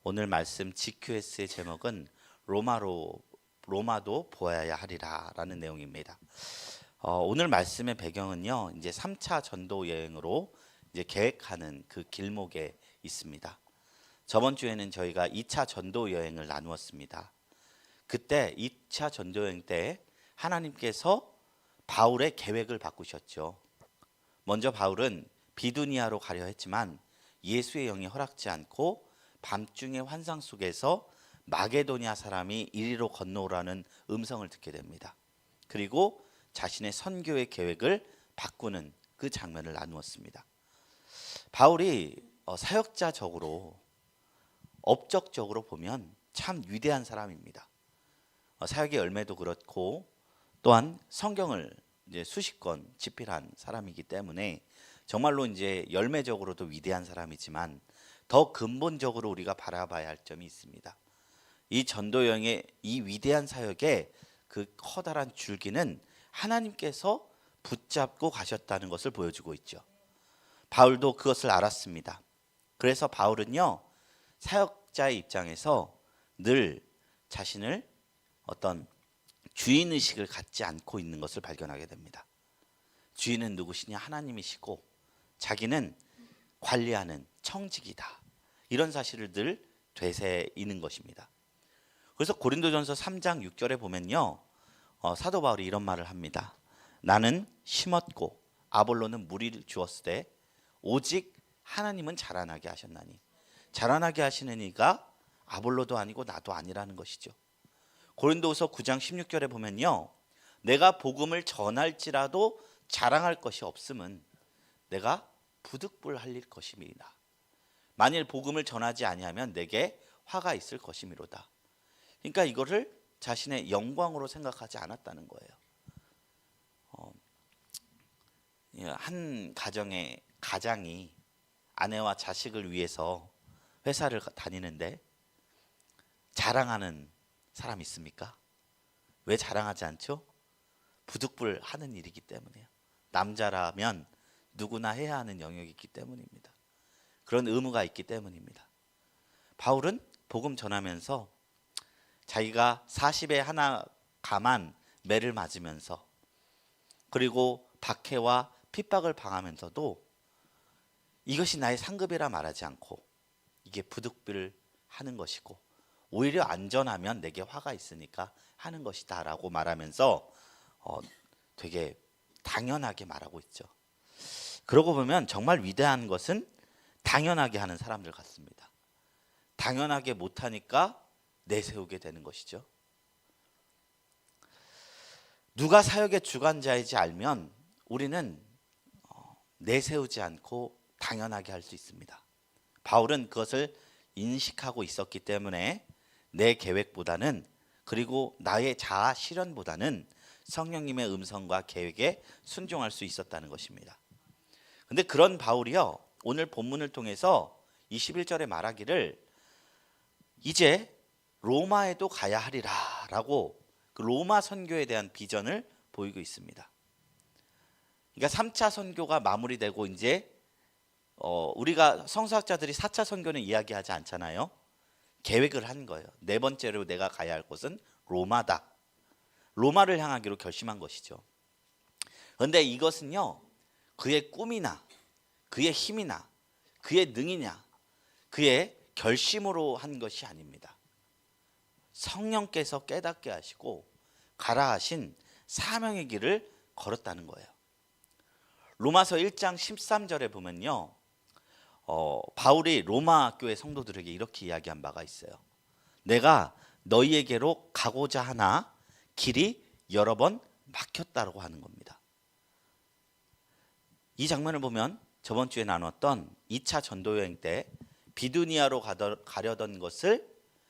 오늘 말씀 GQS의 제목은 로마도 보아야 하리라라는 내용입니다. 오늘 말씀의 배경은요, 이제 3차 전도 여행으로 이제 계획하는 그 길목에 있습니다. 저번 주에는 저희가 2차 전도 여행을 나누었습니다. 그때 2차 전도 여행 때 하나님께서 바울의 계획을 바꾸셨죠. 먼저 바울은 비두니아로 가려 했지만 예수의 영이 허락지 않고 밤중의 환상 속에서 마게도니아 사람이 이리로 건너오라는 음성을 듣게 됩니다. 그리고 자신의 선교의 계획을 바꾸는 그 장면을 나누었습니다. 바울이 사역자적으로 업적적으로 보면 참 위대한 사람입니다. 사역의 열매도 그렇고 또한 성경을 이제 수십 권 집필한 사람이기 때문에 정말로 이제 열매적으로도 위대한 사람이지만 더 근본적으로 우리가 바라봐야 할 점이 있습니다. 이 전도 여행의 이 위대한 사역의 그 커다란 줄기는 하나님께서 붙잡고 가셨다는 것을 보여주고 있죠. 바울도 그것을 알았습니다. 그래서 바울은요, 사역자의 입장에서 늘 자신을 어떤 주인의식을 갖지 않고 있는 것을 발견하게 됩니다. 주인은 누구시냐? 하나님이시고 자기는 관리하는 청직이다. 이런 사실을 늘 되새이는 것입니다. 그래서 고린도전서 3장 6절에 보면요, 사도 바울이 이런 말을 합니다. 나는 심었고 아볼로는 무리를 주었으되 오직 하나님은 자라나게 하셨나니. 자라나게 하시는 이가 아볼로도 아니고 나도 아니라는 것이죠. 고린도후서 9장 16절에 보면요, 내가 복음을 전할지라도 자랑할 것이 없음은 내가 부득불할 것임이라. 만일 복음을 전하지 아니하면 내게 화가 있을 것이미로다. 그러니까 이거를 자신의 영광으로 생각하지 않았다는 거예요. 한 가정의 가장이 아내와 자식을 위해서 회사를 다니는데 자랑하는 사람 있습니까? 왜 자랑하지 않죠? 부득불하는 일이기 때문이에요. 남자라면 누구나 해야 하는 영역이기 때문입니다. 그런 의무가 있기 때문입니다. 바울은 복음 전하면서 자기가 40에 하나 감한 매를 맞으면서 그리고 박해와 핍박을 당하면서도 이것이 나의 상급이라 말하지 않고 이게 부득불하는 것이고 오히려 안전하면 내게 화가 있으니까 하는 것이다 라고 말하면서 되게 당연하게 말하고 있죠. 그러고 보면 정말 위대한 것은 당연하게 하는 사람들 같습니다. 당연하게 못하니까 내세우게 되는 것이죠. 누가 사역의 주관자인지 알면 우리는 내세우지 않고 당연하게 할 수 있습니다. 바울은 그것을 인식하고 있었기 때문에 내 계획보다는, 그리고 나의 자아 실현보다는 성령님의 음성과 계획에 순종할 수 있었다는 것입니다. 근데 그런 바울이요, 오늘 본문을 통해서 21절에 말하기를 이제 로마에도 가야 하리라 라고 그 로마 선교에 대한 비전을 보이고 있습니다. 그러니까 3차 선교가 마무리되고 이제 우리가 성서학자들이 4차 선교는 이야기하지 않잖아요. 계획을 한 거예요. 네 번째로 내가 가야 할 곳은 로마다. 로마를 향하기로 결심한 것이죠. 그런데 이것은요, 그의 꿈이나 그의 힘이나 그의 능이냐 그의 결심으로 한 것이 아닙니다. 성령께서 깨닫게 하시고 가라 하신 사명의 길을 걸었다는 거예요. 로마서 1장 13절에 보면요, 바울이 로마 교회 성도들에게 이렇게 이야기한 바가 있어요. 내가 너희에게로 가고자 하나 길이 여러 번 막혔다고 하는 겁니다. 이 장면을 보면 저번 주에 나눴던 2차 전도 여행 때 비두니아로 가려던 것을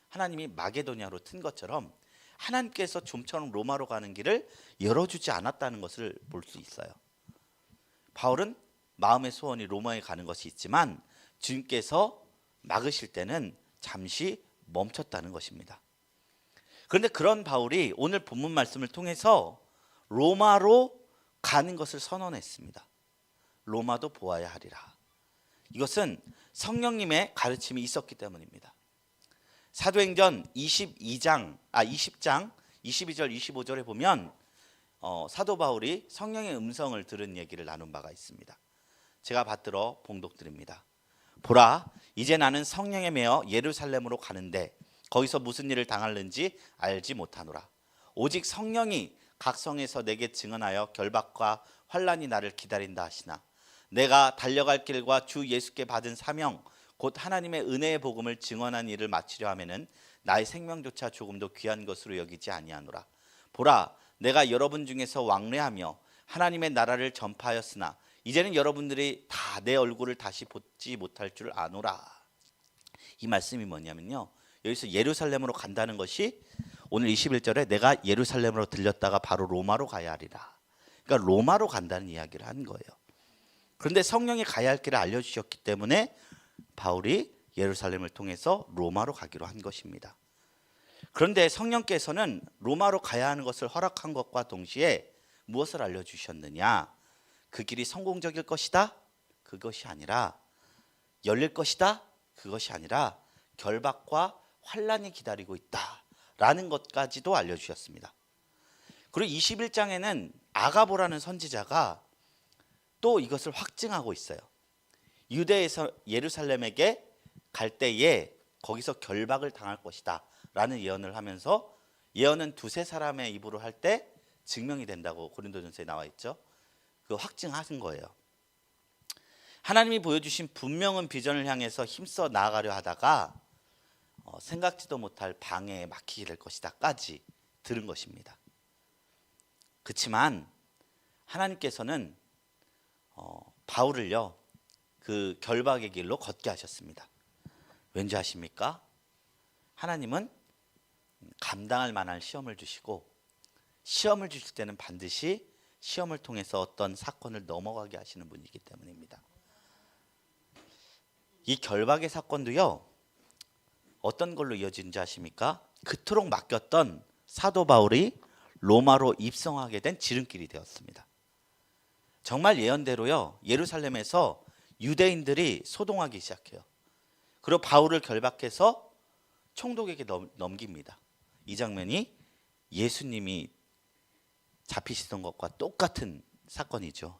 하나님이 마게도니아로 튼 것처럼 하나님께서 좀처럼 로마로 가는 길을 열어주지 않았다는 것을 볼 수 있어요. 바울은 마음의 소원이 로마에 가는 것이 있지만 주님께서 막으실 때는 잠시 멈췄다는 것입니다. 그런데 그런 바울이 오늘 본문 말씀을 통해서 로마로 가는 것을 선언했습니다. 로마도 보아야 하리라. 이것은 성령님의 가르침이 있었기 때문입니다. 사도행전 20장 22절 25절에 보면 사도 바울이 성령의 음성을 들은 얘기를 나눈 바가 있습니다. 제가 받들어 봉독드립니다. 보라, 이제 나는 성령에 매어 예루살렘으로 가는데 거기서 무슨 일을 당할는지 알지 못하노라. 오직 성령이 각 성에서 내게 증언하여 결박과 환난이 나를 기다린다 하시나 내가 달려갈 길과 주 예수께 받은 사명 곧 하나님의 은혜의 복음을 증언한 일을 마치려 하면은 나의 생명조차 조금도 귀한 것으로 여기지 아니하노라. 보라, 내가 여러분 중에서 왕래하며 하나님의 나라를 전파하였으나 이제는 여러분들이 다 내 얼굴을 다시 보지 못할 줄 아노라. 이 말씀이 뭐냐면요, 여기서 예루살렘으로 간다는 것이 오늘 21절에 내가 예루살렘으로 들렸다가 바로 로마로 가야 하리라. 그러니까 로마로 간다는 이야기를 한 거예요. 그런데 성령이 가야 할 길을 알려주셨기 때문에 바울이 예루살렘을 통해서 로마로 가기로 한 것입니다. 그런데 성령께서는 로마로 가야 하는 것을 허락한 것과 동시에 무엇을 알려주셨느냐? 그 길이 성공적일 것이다? 그것이 아니라 열릴 것이다? 그것이 아니라 결박과 환난이 기다리고 있다라는 것까지도 알려주셨습니다. 그리고 21장에는 아가보라는 선지자가 또 이것을 확증하고 있어요. 유대에서 예루살렘에게 갈 때에 거기서 결박을 당할 것이다 라는 예언을 하면서 예언은 두세 사람의 입으로 할 때 증명이 된다고 고린도전서에 나와 있죠. 그 확증하신 거예요. 하나님이 보여주신 분명한 비전을 향해서 힘써 나아가려 하다가 생각지도 못할 방해에 막히게 될 것이다까지 들은 것입니다. 그렇지만 하나님께서는 바울을요 그 결박의 길로 걷게 하셨습니다. 왠지 아십니까? 하나님은 감당할 만한 시험을 주시고 시험을 주실 때는 반드시 시험을 통해서 어떤 사건을 넘어가게 하시는 분이기 때문입니다. 이 결박의 사건도요 어떤 걸로 이어진지 아십니까? 그토록 맡겼던 사도 바울이 로마로 입성하게 된 지름길이 되었습니다. 정말 예언대로요 예루살렘에서 유대인들이 소동하기 시작해요. 그리고 바울을 결박해서 총독에게 넘깁니다. 이 장면이 예수님이 잡히시던 것과 똑같은 사건이죠.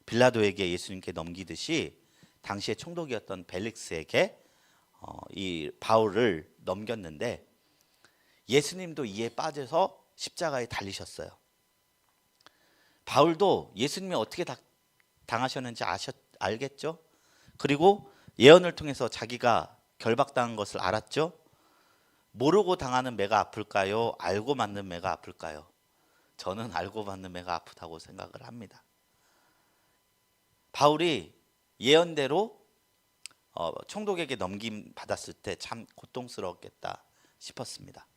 빌라도에게 예수님께 넘기듯이 당시에 총독이었던 벨릭스에게 이 바울을 넘겼는데 예수님도 이에 빠져서 십자가에 달리셨어요. 바울도 예수님이 어떻게 당하셨는지 알겠죠? 그리고 예언을 통해서 자기가 결박당한 것을 알았죠? 모르고 당하는 매가 아플까요? 알고 맞는 매가 아플까요? 저는 알고 맞는 매가 아프다고 생각을 합니다. 바울이 예언대로 총독에게 넘김 받았을 때 참 고통스러웠겠다 싶었습니다.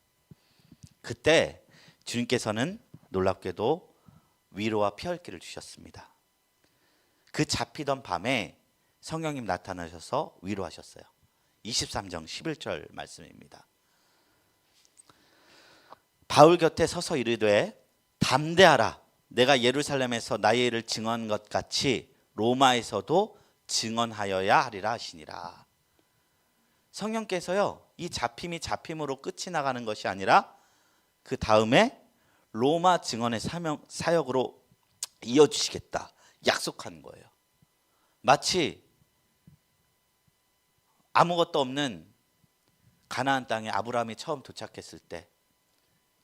그때 주님께서는 놀랍게도 위로와 피할기를 주셨습니다. 그 잡히던 밤에 성령님 나타나셔서 위로하셨어요. 23장 11절 말씀입니다. 바울 곁에 서서 이르되 담대하라. 내가 예루살렘에서 나의 일을 증언한 것 같이 로마에서도 증언하여야 하리라 하시니라. 성령께서요 이 잡힘이 잡힘으로 끝이 나가는 것이 아니라 그 다음에 로마 증언의 사역으로 이어주시겠다 약속한 거예요. 마치 아무것도 없는 가나안 땅에 아브라함이 처음 도착했을 때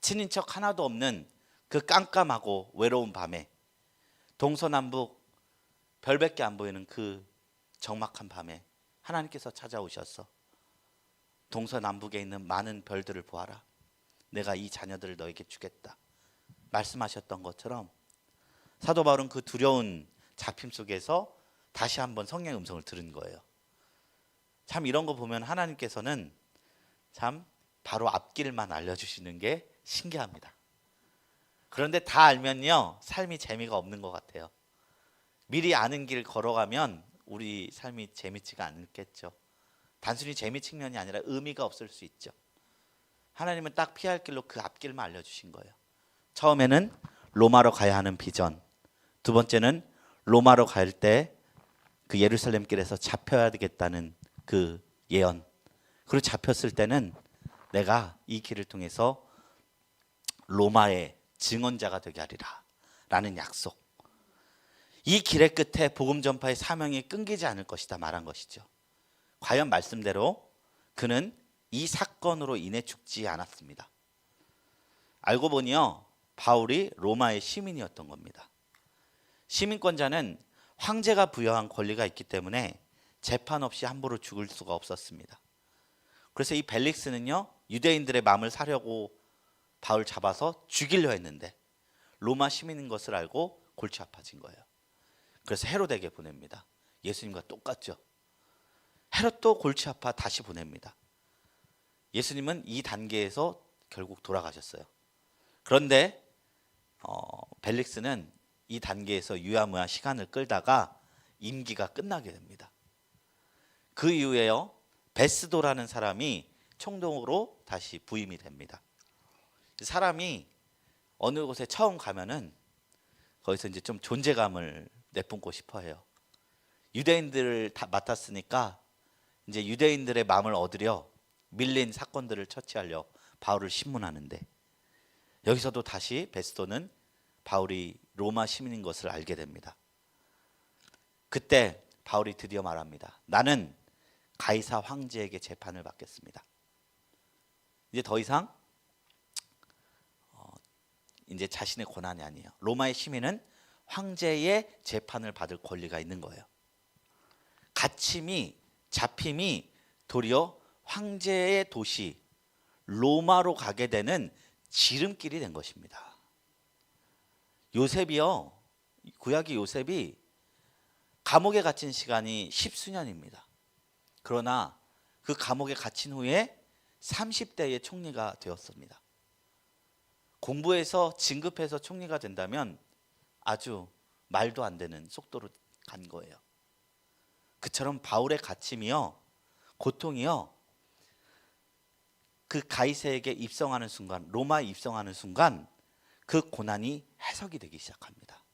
친인척 하나도 없는 그 깜깜하고 외로운 밤에 동서남북 별밖에 안 보이는 그 적막한 밤에 하나님께서 찾아오셔서 동서남북에 있는 많은 별들을 보아라. 내가 이 자녀들을 너에게 주겠다 말씀하셨던 것처럼 사도 바울은 그 두려운 잡힘 속에서 다시 한번 성령의 음성을 들은 거예요. 참 이런 거 보면 하나님께서는 참 바로 앞길만 알려주시는 게 신기합니다. 그런데 다 알면요 삶이 재미가 없는 것 같아요. 미리 아는 길 걸어가면 우리 삶이 재밌지가 않겠죠. 단순히 재미 측면이 아니라 의미가 없을 수 있죠. 하나님은 딱 피할 길로 그 앞길만 알려주신 거예요. 처음에는 로마로 가야 하는 비전, 두 번째는 로마로 갈 때 그 예루살렘 길에서 잡혀야 되겠다는 그 예언, 그리고 잡혔을 때는 내가 이 길을 통해서 로마의 증언자가 되게 하리라 라는 약속. 이 길의 끝에 복음 전파의 사명이 끊기지 않을 것이다 말한 것이죠. 과연 말씀대로 그는 이 사건으로 인해 죽지 않았습니다. 알고 보니요, 바울이 로마의 시민이었던 겁니다. 시민권자는 황제가 부여한 권리가 있기 때문에 재판 없이 함부로 죽을 수가 없었습니다. 그래서 이 벨릭스는요, 유대인들의 마음을 사려고 바울 잡아서 죽이려 했는데 로마 시민인 것을 알고 골치 아파진 거예요. 그래서 헤롯에게 보냅니다. 예수님과 똑같죠. 헤롯도 골치 아파 다시 보냅니다. 예수님은 이 단계에서 결국 돌아가셨어요. 그런데 벨릭스는 이 단계에서 유야무야 시간을 끌다가 임기가 끝나게 됩니다. 그 이후에요, 베스도라는 사람이 총독으로 다시 부임이 됩니다. 사람이 어느 곳에 처음 가면은 거기서 이제 좀 존재감을 내뿜고 싶어 해요. 유대인들을 다 맡았으니까 이제 유대인들의 마음을 얻으려 밀린 사건들을 처치하려 바울을 신문하는데, 여기서도 다시 베스도는 바울이 로마 시민인 것을 알게 됩니다. 그때 바울이 드디어 말합니다. 나는 가이사 황제에게 재판을 받겠습니다. 이제 더 이상 이제 자신의 고난이 아니에요. 로마의 시민은 황제의 재판을 받을 권리가 있는 거예요. 갇힘이, 잡힘이 도리어 황제의 도시 로마로 가게 되는 지름길이 된 것입니다. 요셉이요, 구약의 요셉이 감옥에 갇힌 시간이 10수년입니다. 그러나 그 감옥에 갇힌 후에 30대의 총리가 되었습니다. 공부해서 진급해서 총리가 된다면 아주 말도 안 되는 속도로 간 거예요. 그처럼 바울의 갇힘이요, 고통이요, 그 가이사에게 입성하는 순간, 로마에 입성하는 순간 그 고난이 해석이 되기 시작합니다.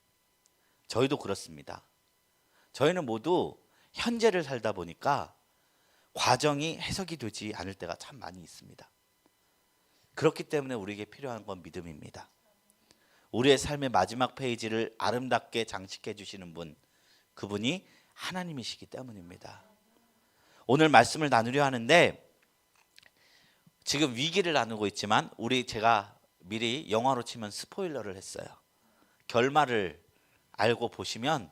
저희도 그렇습니다. 저희는 모두 현재를 살다 보니까 과정이 해석이 되지 않을 때가 참 많이 있습니다. 그렇기 때문에 우리에게 필요한 건 믿음입니다. 우리의 삶의 마지막 페이지를 아름답게 장식해 주시는 분, 그분이 하나님이시기 때문입니다. 오늘 말씀을 나누려 하는데, 지금 위기를 나누고 있지만 제가 미리 영화로 치면 스포일러를 했어요. 결말을 알고 보시면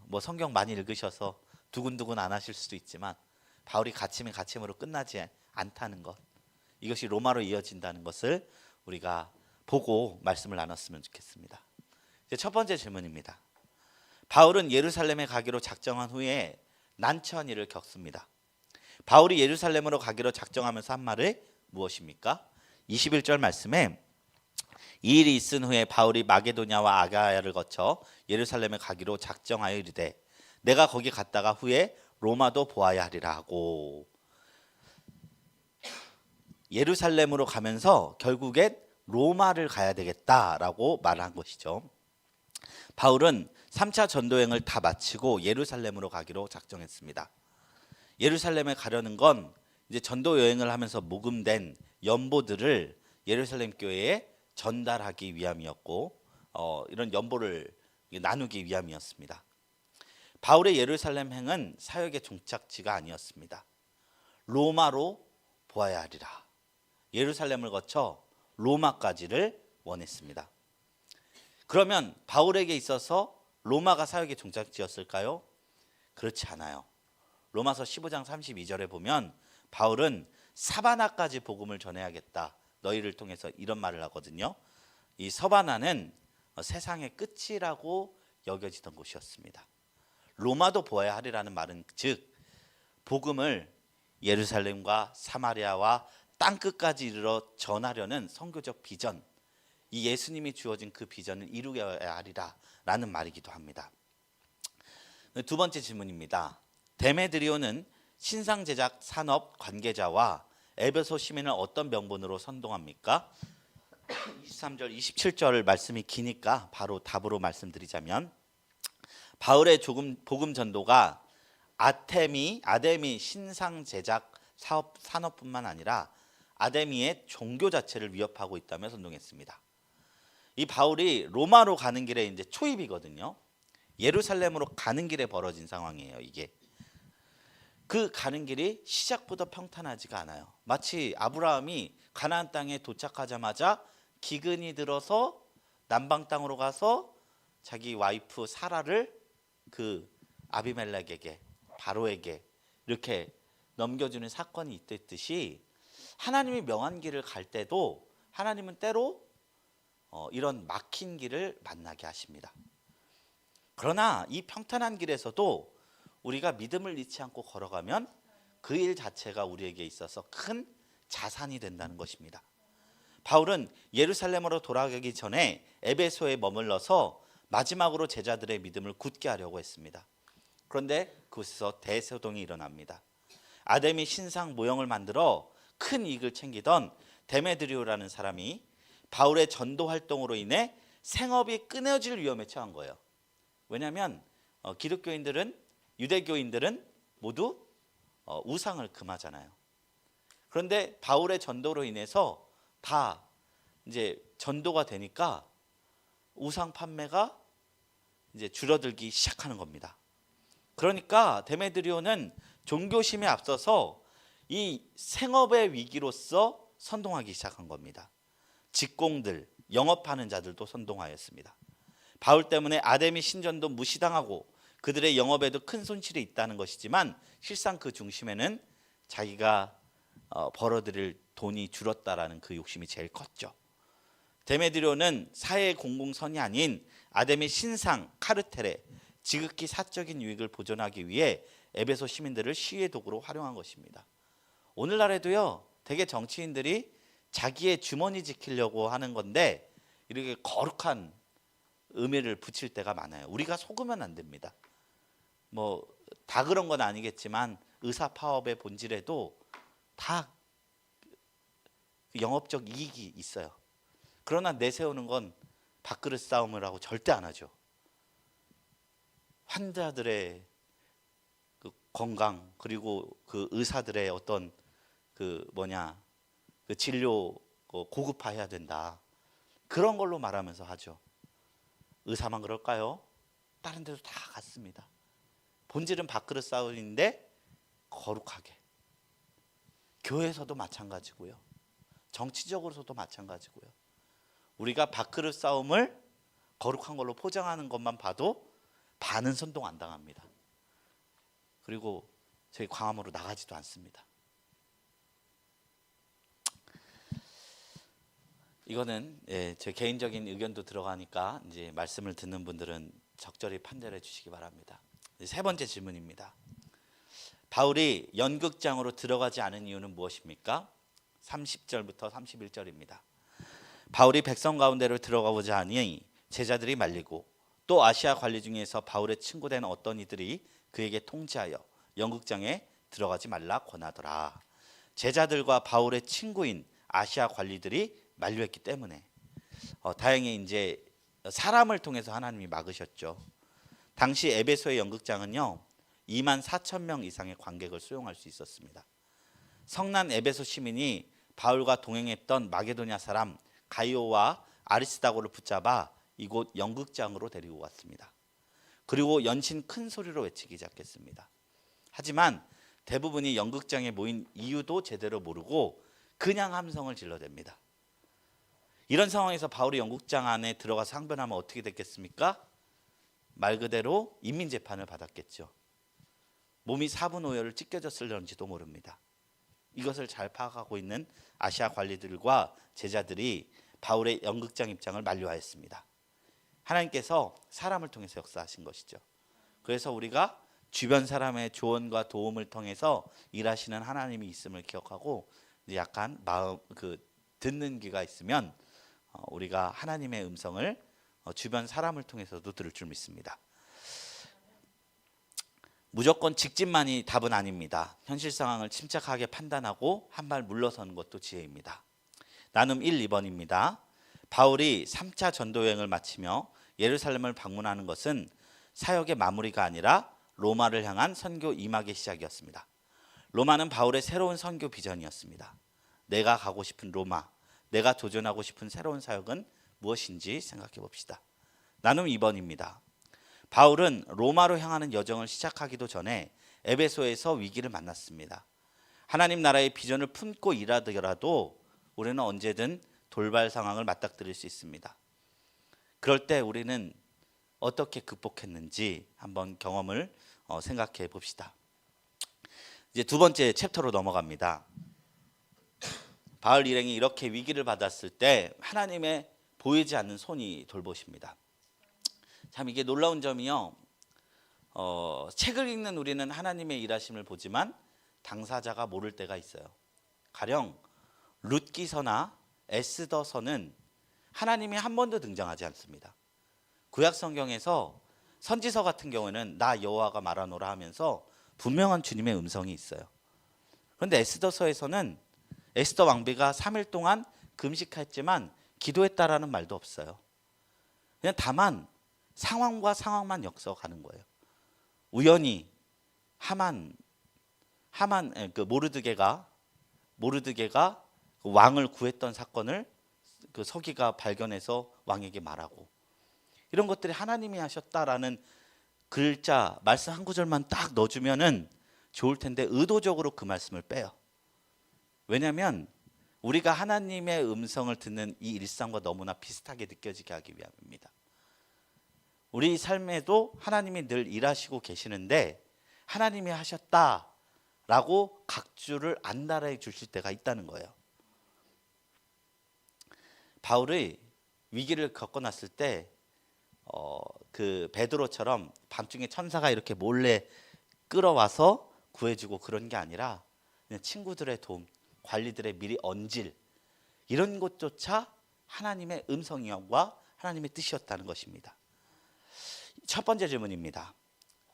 뭐 성경 많이 읽으셔서 두근두근 안 하실 수도 있지만 바울이 갇힘이 갇힘으로 끝나지 않다는 것, 이것이 로마로 이어진다는 것을 우리가 보고 말씀을 나눴으면 좋겠습니다. 이제 첫 번째 질문입니다. 바울은 예루살렘에 가기로 작정한 후에 난처한 일을 겪습니다. 바울이 예루살렘으로 가기로 작정하면서 한 말이 무엇입니까? 21절 말씀에 이 일이 있은 후에 바울이 마게도냐와 아가야를 거쳐 예루살렘에 가기로 작정하여 이르되 내가 거기 갔다가 후에 로마도 보아야 하리라 하고, 예루살렘으로 가면서 결국엔 로마를 가야 되겠다라고 말한 것이죠. 바울은 3차 전도여행을 다 마치고 예루살렘으로 가기로 작정했습니다. 예루살렘에 가려는 건 이제 전도 여행을 하면서 모금된 연보들을 예루살렘 교회에 전달하기 위함이었고, 이런 연보를 나누기 위함이었습니다. 바울의 예루살렘 행은 사역의 종착지가 아니었습니다. 로마로 보아야 하리라. 예루살렘을 거쳐 로마까지를 원했습니다. 그러면 바울에게 있어서 로마가 사역의 종착지였을까요? 그렇지 않아요. 로마서 15장 32절에 보면 바울은 사바나까지 복음을 전해야겠다, 너희를 통해서, 이런 말을 하거든요. 이 서바나는 세상의 끝이라고 여겨지던 곳이었습니다. 로마도 보아야 하리라는 말은 즉 복음을 예루살렘과 사마리아와 땅끝까지 이르러 전하려는 선교적 비전, 이 예수님이 주어진 그 비전을 이루어야 하리라라는 말이기도 합니다. 두 번째 질문입니다. 데메드리오는 신상 제작 산업 관계자와 에베소 시민을 어떤 명분으로 선동합니까? 23절 27절 말씀이 기니까 바로 답으로 말씀드리자면, 바울의 복음 전도가 아데미 신상 제작 산업뿐만 아니라 아데미의 종교 자체를 위협하고 있다며 선동했습니다. 이 바울이 로마로 가는 길에 이제 초입이거든요. 예루살렘으로 가는 길에 벌어진 상황이에요. 이게 그 가는 길이 시작부터 평탄하지가 않아요. 마치 아브라함이 가나안 땅에 도착하자마자 기근이 들어서 남방 땅으로 가서 자기 와이프 사라를 그 아비멜렉에게 바로에게 이렇게 넘겨주는 사건이 있듯이 하나님이 명한 길을 갈 때도 하나님은 때로 이런 막힌 길을 만나게 하십니다. 그러나 이 평탄한 길에서도 우리가 믿음을 잃지 않고 걸어가면 그 일 자체가 우리에게 있어서 큰 자산이 된다는 것입니다. 바울은 예루살렘으로 돌아가기 전에 에베소에 머물러서 마지막으로 제자들의 믿음을 굳게 하려고 했습니다. 그런데 그곳에서 대소동이 일어납니다. 아데미 신상 모형을 만들어 큰 이익을 챙기던 데메드리오라는 사람이 바울의 전도 활동으로 인해 생업이 끊어질 위험에 처한 거예요. 왜냐하면 기독교인들은 유대교인들은 모두 우상을 금하잖아요. 그런데 바울의 전도로 인해서 다 이제 전도가 되니까 우상 판매가 이제 줄어들기 시작하는 겁니다. 그러니까 데메드리오는 종교심에 앞서서 이 생업의 위기로서 선동하기 시작한 겁니다. 직공들, 영업하는 자들도 선동하였습니다. 바울 때문에 아데미 신전도 무시당하고 그들의 영업에도 큰 손실이 있다는 것이지만 실상 그 중심에는 자기가 벌어들일 돈이 줄었다라는 그 욕심이 제일 컸죠. 데메드리오는 사회 공공선이 아닌 아데미 신상 카르텔의 지극히 사적인 유익을 보존하기 위해 에베소 시민들을 시위의 도구로 활용한 것입니다. 오늘날에도요, 대개 정치인들이 자기의 주머니 지키려고 하는 건데 이렇게 거룩한 의미를 붙일 때가 많아요. 우리가 속으면 안 됩니다. 뭐 다 그런 건 아니겠지만 의사 파업의 본질에도 다 영업적 이익이 있어요. 그러나 내세우는 건 밥그릇 싸움을 하고 절대 안 하죠. 환자들의 그 건강 그리고 그 의사들의 어떤 그 진료 고급화해야 된다. 그런 걸로 말하면서 하죠. 의사만 그럴까요? 다른 데도 다 같습니다. 본질은 밥그릇 싸움인데 거룩하게. 교회에서도 마찬가지고요. 정치적으로도 마찬가지고요. 우리가 밥그릇 싸움을 거룩한 걸로 포장하는 것만 봐도 반은 선동 안 당합니다. 그리고 저희 광화문으로 나가지도 않습니다. 이거는 제 개인적인 의견도 들어가니까 이제 말씀을 듣는 분들은 적절히 판단해 주시기 바랍니다. 세 번째 질문입니다. 바울이 연극장으로 들어가지 않은 이유는 무엇입니까? 30절부터 31절입니다. 바울이 백성 가운데로 들어가고자 하니 제자들이 말리고 또 아시아 관리 중에서 바울의 친구된 어떤 이들이 그에게 통지하여 연극장에 들어가지 말라 권하더라. 제자들과 바울의 친구인 아시아 관리들이 만류했기 때문에 다행히 이제 사람을 통해서 하나님이 막으셨죠. 당시 에베소의 연극장은요 24,000명 이상의 관객을 수용할 수 있었습니다. 성난 에베소 시민이 바울과 동행했던 마게도냐 사람 가이오와 아리스다고를 붙잡아 이곳 연극장으로 데리고 갔습니다. 그리고 연신 큰 소리로 외치기 시작했습니다. 하지만 대부분이 연극장에 모인 이유도 제대로 모르고 그냥 함성을 질러댑니다. 이런 상황에서 바울이 연극장 안에 들어가서 항변하면 어떻게 됐겠습니까? 말 그대로 인민재판을 받았겠죠. 몸이 4분 5열을 찢겨졌을런지도 모릅니다. 이것을 잘 파악하고 있는 아시아 관리들과 제자들이 바울의 연극장 입장을 만류하였습니다. 하나님께서 사람을 통해서 역사하신 것이죠. 그래서 우리가 주변 사람의 조언과 도움을 통해서 일하시는 하나님이 있음을 기억하고 약간 듣는 귀가 있으면 우리가 하나님의 음성을 주변 사람을 통해서도 들을 줄 믿습니다. 무조건 직진만이 답은 아닙니다. 현실 상황을 침착하게 판단하고 한 발 물러서는 것도 지혜입니다. 나눔 1, 2번입니다. 바울이 3차 전도 여행을 마치며 예루살렘을 방문하는 것은 사역의 마무리가 아니라 로마를 향한 선교 이막의 시작이었습니다. 로마는 바울의 새로운 선교 비전이었습니다. 내가 가고 싶은 로마, 내가 도전하고 싶은 새로운 사역은 무엇인지 생각해 봅시다. 나눔 2번입니다. 바울은 로마로 향하는 여정을 시작하기도 전에 에베소에서 위기를 만났습니다. 하나님 나라의 비전을 품고 일하더라도 우리는 언제든 돌발 상황을 맞닥뜨릴 수 있습니다. 그럴 때 우리는 어떻게 극복했는지 한번 경험을 생각해 봅시다. 이제 두 번째 챕터로 넘어갑니다. 바울 일행이 이렇게 위기를 받았을 때 하나님의 보이지 않는 손이 돌보십니다. 참 이게 놀라운 점이요. 책을 읽는 우리는 하나님의 일하심을 보지만 당사자가 모를 때가 있어요. 가령 룻기서나 에스더서는 하나님이 한 번도 등장하지 않습니다. 구약 성경에서 선지서 같은 경우에는 나 여호와가 말하노라 하면서 분명한 주님의 음성이 있어요. 그런데 에스더서에서는 에스더 왕비가 3일 동안 금식했지만 기도했다라는 말도 없어요. 그냥 다만 상황과 상황만 엮어가는 거예요. 우연히 하만 그 모르드게가 그 왕을 구했던 사건을 그 서기가 발견해서 왕에게 말하고, 이런 것들이 하나님이 하셨다라는 글자 말씀 한 구절만 딱 넣어주면은 좋을 텐데 의도적으로 그 말씀을 빼요. 왜냐하면 우리가 하나님의 음성을 듣는 이 일상과 너무나 비슷하게 느껴지게 하기 위함입니다. 우리 삶에도 하나님이 늘 일하시고 계시는데 하나님이 하셨다라고 각주를 안 달아 주실 때가 있다는 거예요. 바울의 위기를 겪어놨을 때 그 베드로처럼 밤중에 천사가 이렇게 몰래 끌어와서 구해주고 그런 게 아니라 그냥 친구들의 도움, 관리들의 미리 언질, 이런 것조차 하나님의 음성과 하나님의 뜻이었다는 것입니다. 첫 번째 질문입니다.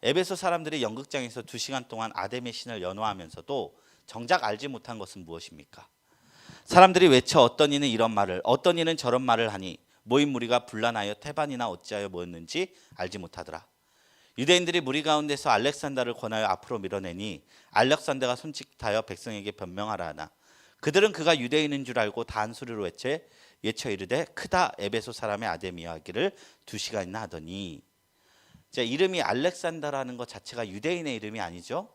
에베소 사람들이 연극장에서 2시간 동안 아담의 신을 연호하면서도 정작 알지 못한 것은 무엇입니까? 사람들이 외쳐 어떤 이는 이런 말을, 어떤 이는 저런 말을 하니 모인 무리가 분란하여 태반이나 어찌하여 모였는지 알지 못하더라. 유대인들이 무리 가운데서 알렉산더를 권하여 앞으로 밀어내니 알렉산더가 손짓하여 백성에게 변명하라 하나 그들은 그가 유대인인 줄 알고 다 한 소리로 외쳐 이르되 크다 에베소 사람의 아담이여 하기를 2시간이나 하더니. 자, 이름이 알렉산더라는 것 자체가 유대인의 이름이 아니죠.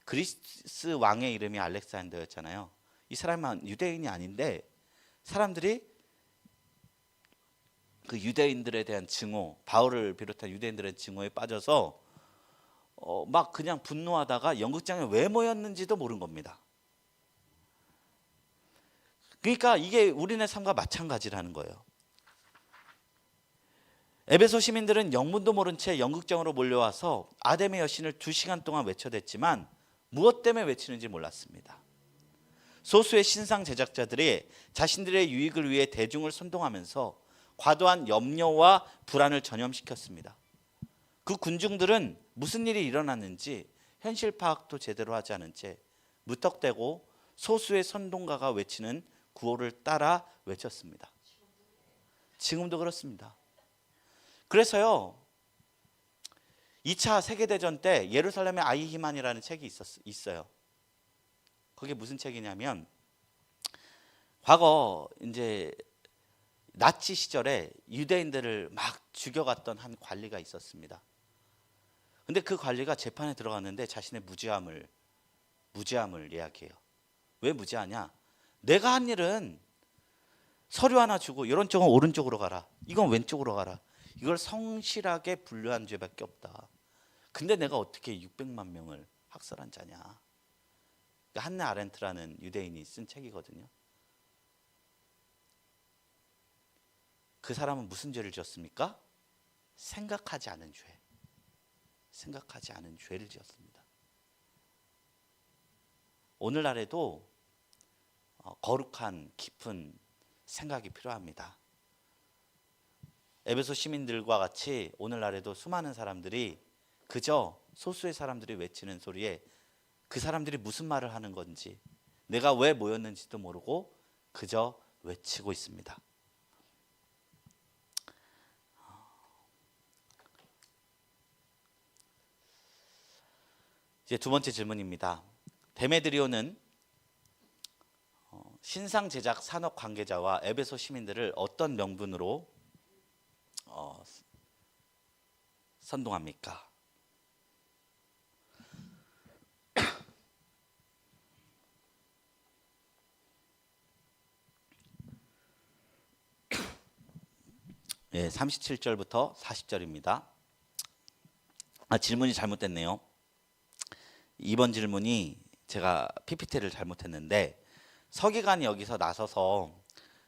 그리스 왕의 이름이 알렉산더였잖아요. 이 사람은 유대인이 아닌데 사람들이 그 유대인들에 대한 증오, 바울을 비롯한 유대인들의 증오에 빠져서 막 그냥 분노하다가 연극장에 왜 모였는지도 모른 겁니다. 그러니까 이게 우리네 삶과 마찬가지라는 거예요. 에베소 시민들은 영문도 모른 채 연극장으로 몰려와서 아담의 여신을 2시간 동안 외쳐댔지만 무엇 때문에 외치는지 몰랐습니다. 소수의 신상 제작자들이 자신들의 유익을 위해 대중을 선동하면서 과도한 염려와 불안을 전염시켰습니다. 그 군중들은 무슨 일이 일어났는지 현실 파악도 제대로 하지 않은 채 무턱대고 소수의 선동가가 외치는 구호를 따라 외쳤습니다. 지금도 그렇습니다. 그래서요, 2차 세계대전 때 예루살렘의 아이히만이라는 책이 있어요. 그게 무슨 책이냐면 과거 이제 나치 시절에 유대인들을 막 죽여갔던 한 관리가 있었습니다. 근데 그 관리가 재판에 들어갔는데 자신의 무죄함을 이야기해요. 왜 무죄하냐? 내가 한 일은 서류 하나 주고 이런 쪽은 오른쪽으로 가라, 이건 왼쪽으로 가라, 이걸 성실하게 분류한 죄밖에 없다. 근데 내가 어떻게 600만 명을 학살한 자냐? 한네 아렌트라는 유대인이 쓴 책이거든요. 그 사람은 무슨 죄를 지었습니까? 생각하지 않은 죄를 지었습니다. 오늘날에도 거룩한 깊은 생각이 필요합니다. 에베소 시민들과 같이 오늘날에도 수많은 사람들이 그저 소수의 사람들이 외치는 소리에 그 사람들이 무슨 말을 하는 건지, 내가 왜 모였는지도 모르고 그저 외치고 있습니다. 이제 두 번째 질문입니다. 데메드리오는 신상 제작 산업 관계자와 에베소 시민들을 어떤 명분으로 선동합니까? 예, 37절부터 40절입니다. 질문이 잘못됐네요. 2번 질문이 제가 PPT를 잘못했는데, 서기관이 여기서 나서서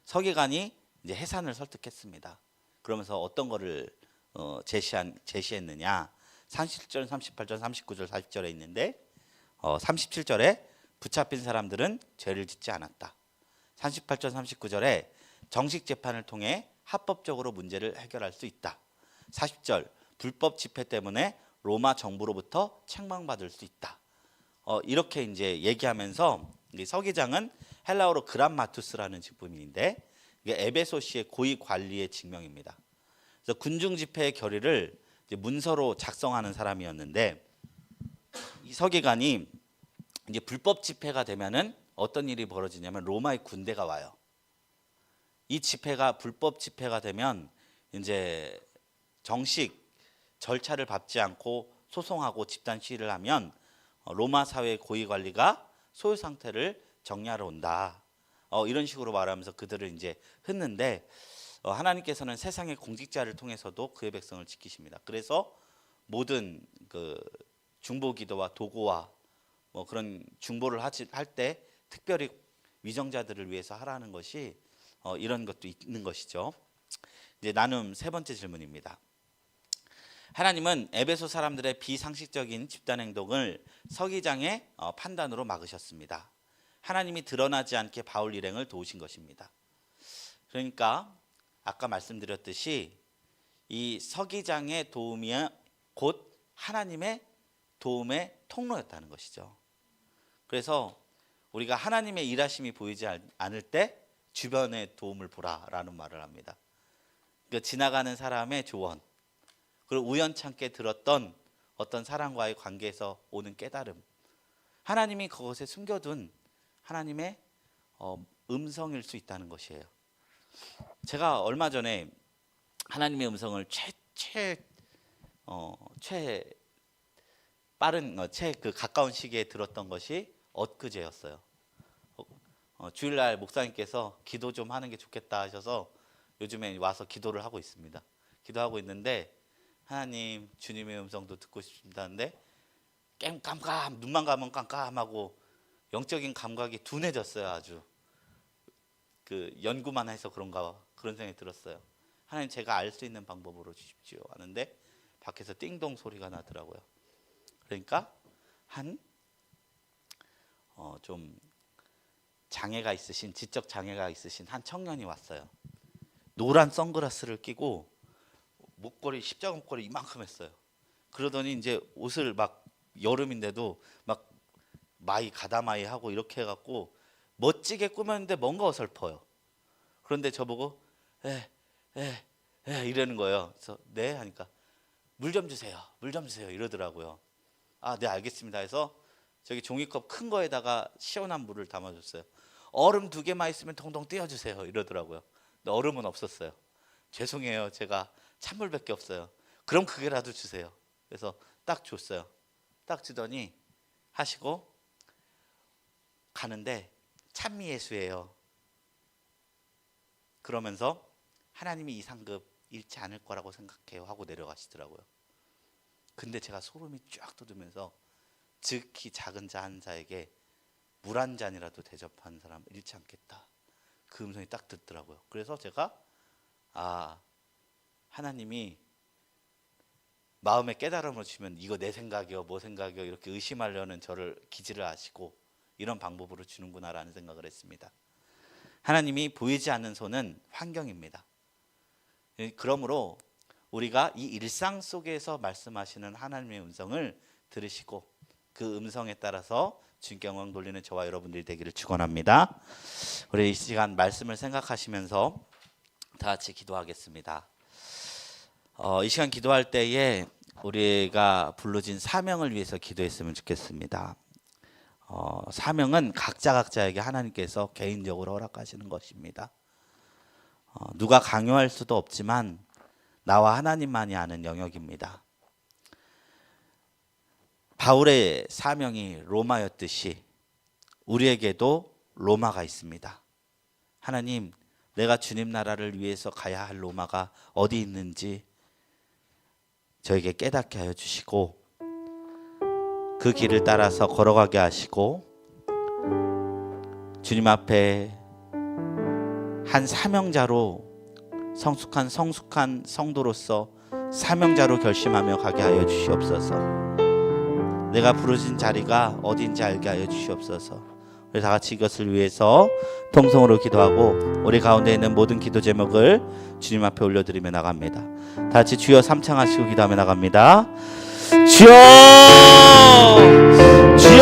서기관이 이제 해산을 설득했습니다. 그러면서 어떤 거를 제시했느냐? 37절, 38절, 39절, 40절에 있는데 37절에 붙잡힌 사람들은 죄를 짓지 않았다. 38절, 39절에 정식 재판을 통해 합법적으로 문제를 해결할 수 있다. 40절 불법 집회 때문에 로마 정부로부터 책망받을 수 있다. 이렇게 이제 얘기하면서 서기장은 헬라어로 그람마투스라는 직분인데 이게 에베소시의 고위 관리의 직명입니다. 그래서 군중 집회의 결의를 이제 문서로 작성하는 사람이었는데, 이 서기관이 이제 불법 집회가 되면은 어떤 일이 벌어지냐면 로마의 군대가 와요. 이 집회가 불법 집회가 되면 이제 정식 절차를 밟지 않고 소송하고 집단 시위를 하면 로마 사회의 고위 관리가 소유 상태를 정리하러 온다. 이런 식으로 말하면서 그들을 이제 했는데, 하나님께서는 세상의 공직자를 통해서도 그의 백성을 지키십니다. 그래서 모든 그 중보기도와 도고와 뭐 그런 중보를 할 때 특별히 위정자들을 위해서 하라는 것이 이런 것도 있는 것이죠. 이제 나눔 세 번째 질문입니다. 하나님은 에베소 사람들의 비상식적인 집단 행동을 서기장의 판단으로 막으셨습니다. 하나님이 드러나지 않게 바울 일행을 도우신 것입니다. 그러니까 아까 말씀드렸듯이 이 서기장의 도움이 곧 하나님의 도움의 통로였다는 것이죠. 그래서 우리가 하나님의 일하심이 보이지 않을 때 주변의 도움을 보라라는 말을 합니다. 그러니까 지나가는 사람의 조언, 그리고 우연찮게 들었던 어떤 사람과의 관계에서 오는 깨달음, 하나님이 그것에 숨겨둔 하나님의 음성일 수 있다는 것이에요. 제가 얼마 전에 하나님의 음성을 최 가까운 시기에 들었던 것이 엊그제였어요. 주일날 목사님께서 기도 좀 하는 게 좋겠다 하셔서 요즘에 와서 기도를 하고 있습니다. 기도하고 있는데 하나님, 주님의 음성도 듣고 싶다는데 눈만 감으면 깜깜하고 영적인 감각이 둔해졌어요. 아주 그 연구만 해서 그런가 그런 생각이 들었어요. 하나님, 제가 알 수 있는 방법으로 주십시오 하는데 밖에서 띵동 소리가 나더라고요. 그러니까 좀 장애가 있으신, 지적 장애가 있으신 한 청년이 왔어요. 노란 선글라스를 끼고 목걸이, 십자가 목걸이 이만큼 했어요. 그러더니 이제 옷을 막 여름인데도 막 가다마이 하고 이렇게 해갖고 멋지게 꾸몄는데 뭔가 어설퍼요. 그런데 저보고 이러는 거예요. 그래서 네 하니까 물 좀 주세요 이러더라고요. 네 알겠습니다 해서 저기 종이컵 큰 거에다가 시원한 물을 담아줬어요. 얼음 2개만 있으면 동동 띄워주세요 이러더라고요. 근데 얼음은 없었어요. 죄송해요, 제가 찬물밖에 없어요. 그럼 그게라도 주세요. 그래서 딱 줬어요. 딱 주더니 하시고 가는데 찬미예수예요. 그러면서 하나님이 이 상급 잃지 않을 거라고 생각해요 하고 내려가시더라고요. 근데 제가 소름이 쫙 돋으면서 즉히 작은 자 한 자에게 물 한 잔이라도 대접하는 사람 잃지 않겠다, 그 음성이 딱 듣더라고요. 그래서 제가 하나님이 마음에 깨달음을 주면 이거 내 생각이요 뭐 생각이요 이렇게 의심하려는 저를 기지를 아시고 이런 방법으로 주는구나라는 생각을 했습니다. 하나님이 보이지 않는 손은 환경입니다. 그러므로 우리가 이 일상 속에서 말씀하시는 하나님의 음성을 들으시고 그 음성에 따라서 주님께 영광 돌리는 저와 여러분들이 되기를 축원합니다. 우리 이 시간 말씀을 생각하시면서 다 같이 기도하겠습니다. 이 시간 기도할 때에 우리가 불러진 사명을 위해서 기도했으면 좋겠습니다. 사명은 각자에게 하나님께서 개인적으로 허락하시는 것입니다. 누가 강요할 수도 없지만 나와 하나님만이 아는 영역입니다. 바울의 사명이 로마였듯이 우리에게도 로마가 있습니다. 하나님, 내가 주님 나라를 위해서 가야 할 로마가 어디 있는지 저에게 깨닫게 하여 주시고 그 길을 따라서 걸어가게 하시고 주님 앞에 한 사명자로 성숙한 성도로서 사명자로 결심하며 가게 하여 주시옵소서. 내가 부르신 자리가 어딘지 알게 하여 주시옵소서. 우리 다 같이 이것을 위해서 통성으로 기도하고 우리 가운데 있는 모든 기도 제목을 주님 앞에 올려드리며 나갑니다. 다 같이 주여 삼창하시고 기도하며 나갑니다. 주여, 주여,